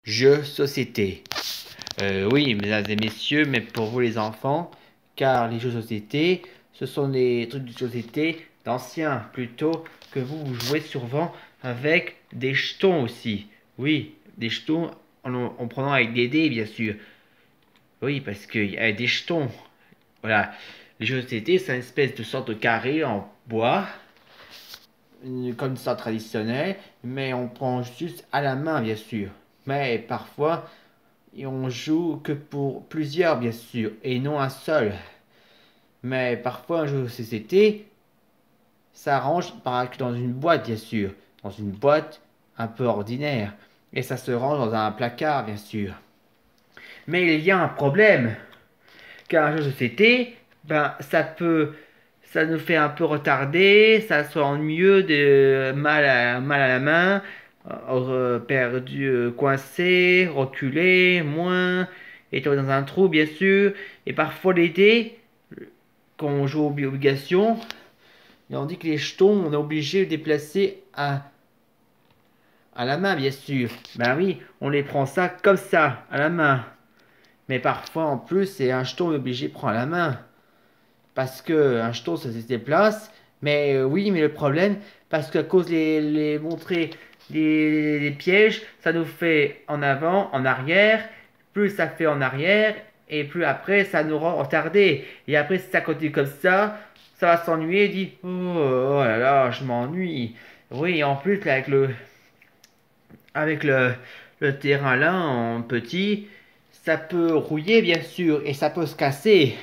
Jeux société. Oui, mesdames et messieurs, mais pour vous les enfants, car les jeux société, ce sont des trucs de société d'anciens, plutôt que vous jouez souvent avec des jetons aussi. Oui, des jetons en prenant avec des dés, bien sûr. Oui, parce qu'il y a des jetons. Voilà. Les jeux de société, c'est une espèce de sorte de carré en bois, comme ça traditionnel, mais on prend juste à la main, bien sûr. Mais parfois, et on joue que pour plusieurs, bien sûr, et non un seul. Mais parfois, un jeu de société s'arrange dans une boîte, bien sûr. Dans une boîte un peu ordinaire. Et ça se range dans un placard, bien sûr. Mais il y a un problème. Car un jeu de société, ben, ça nous fait un peu retarder, ça soit ennuyeux, mal à la main, perdu, coincé, reculé, moins, et toi dans un trou bien sûr, et parfois les dés, quand on joue aux obligations, et on dit que les jetons, on est obligé de les déplacer à la main bien sûr. Ben oui, on les prend ça comme ça, à la main. Mais parfois en plus, c'est un jeton obligé de prendre à la main. Parce que un jeton ça se déplace. Mais oui, mais le problème, parce qu'à cause les montrer les pièges, ça nous fait en avant, en arrière. Plus ça fait en arrière, et plus après ça nous rend retardé. Et après, si ça continue comme ça va s'ennuyer. Dit oh, oh là là, je m'ennuie. Oui, en plus là, avec le terrain là en petit, ça peut rouiller bien sûr et ça peut se casser.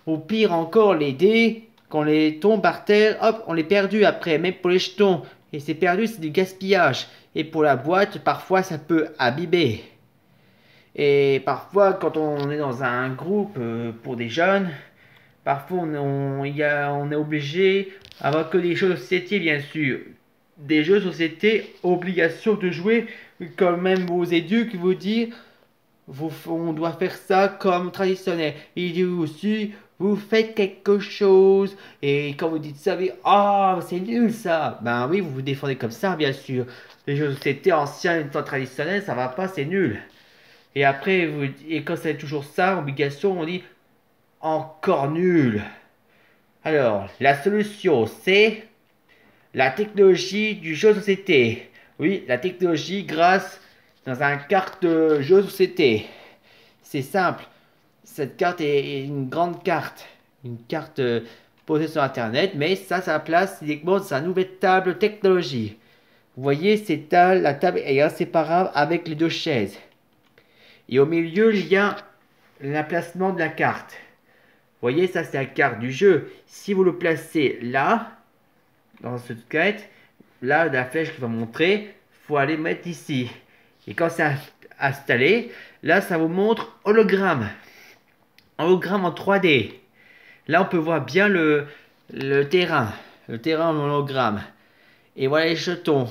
Ou pire encore, les dés, quand les tombe par terre, hop, on les perdu après, même pour les jetons. Et c'est perdu, c'est du gaspillage. Et pour la boîte, parfois ça peut abîmer. Et parfois, quand on est dans un groupe pour des jeunes, parfois on est obligé, avoir que des jeux de société bien sûr. Des jeux de société, obligation de jouer, quand même vos éduques vous dire on doit faire ça comme traditionnel. Il dit aussi, vous faites quelque chose. Et quand vous dites ça, ah, c'est nul ça. Ben oui, vous vous défendez comme ça, bien sûr. Les jeux de société anciens, une temps traditionnel, ça va pas, c'est nul. Et après, et quand c'est toujours ça, obligation, on dit encore nul. Alors, la solution, c'est la technologie du jeu de société. Oui, la technologie grâce dans un carte de jeu de société. C'est simple. Cette carte est une grande carte. Une carte posée sur Internet, mais ça place uniquement dans sa nouvelle table technologie. Vous voyez, la table est inséparable avec les deux chaises. Et au milieu, il y a l'emplacement de la carte. Vous voyez, ça c'est la carte du jeu. Si vous le placez là, dans cette quête, là, la flèche qui va montrer, il faut aller mettre ici. Et quand c'est installé, là, ça vous montre hologramme. Hologramme en 3D. Là, on peut voir bien le terrain. Le terrain en hologramme. Et voilà les jetons.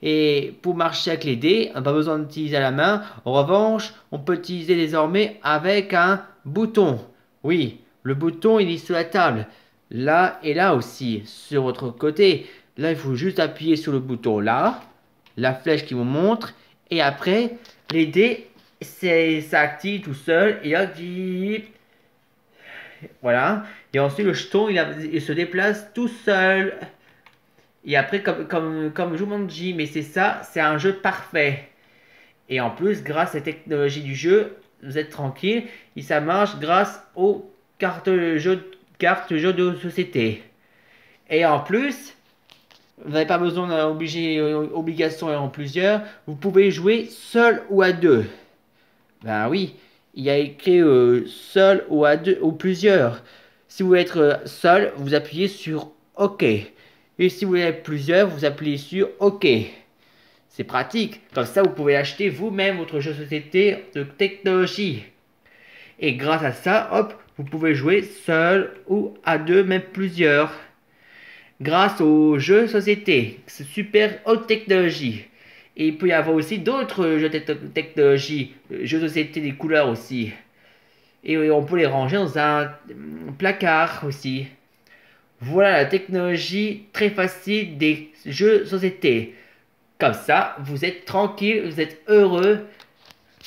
Et pour marcher avec les dés, on n'a pas besoin d'utiliser la main. En revanche, on peut utiliser désormais avec un bouton. Oui, le bouton, il est sur la table. Là et là aussi, sur votre côté. Là, il faut juste appuyer sur le bouton là. La flèche qui vous montre. Et après, les dés, ça active tout seul. Et active. Voilà. Et ensuite, le jeton, il se déplace tout seul. Et après, comme Jumanji, mais c'est ça, c'est un jeu parfait. Et en plus, grâce à la technologie du jeu, vous êtes tranquille. Et ça marche grâce aux cartes jeux de société. Et en plus, vous n'avez pas besoin d'obligation en plusieurs. Vous pouvez jouer seul ou à deux. Ben oui, il y a écrit seul ou à deux ou plusieurs. Si vous voulez être seul, vous appuyez sur OK. Et si vous voulez être plusieurs, vous appuyez sur OK. C'est pratique. Comme ça, vous pouvez acheter vous-même votre jeu de société de technologie. Et grâce à ça, hop, vous pouvez jouer seul ou à deux, même plusieurs. Grâce au jeu de société, c'est super haute technologie. Et il peut y avoir aussi d'autres jeux de technologie, jeux de société des couleurs aussi. Et on peut les ranger dans un placard aussi. Voilà la technologie très facile des jeux de société. Comme ça, vous êtes tranquille, vous êtes heureux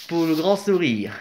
pour le grand sourire.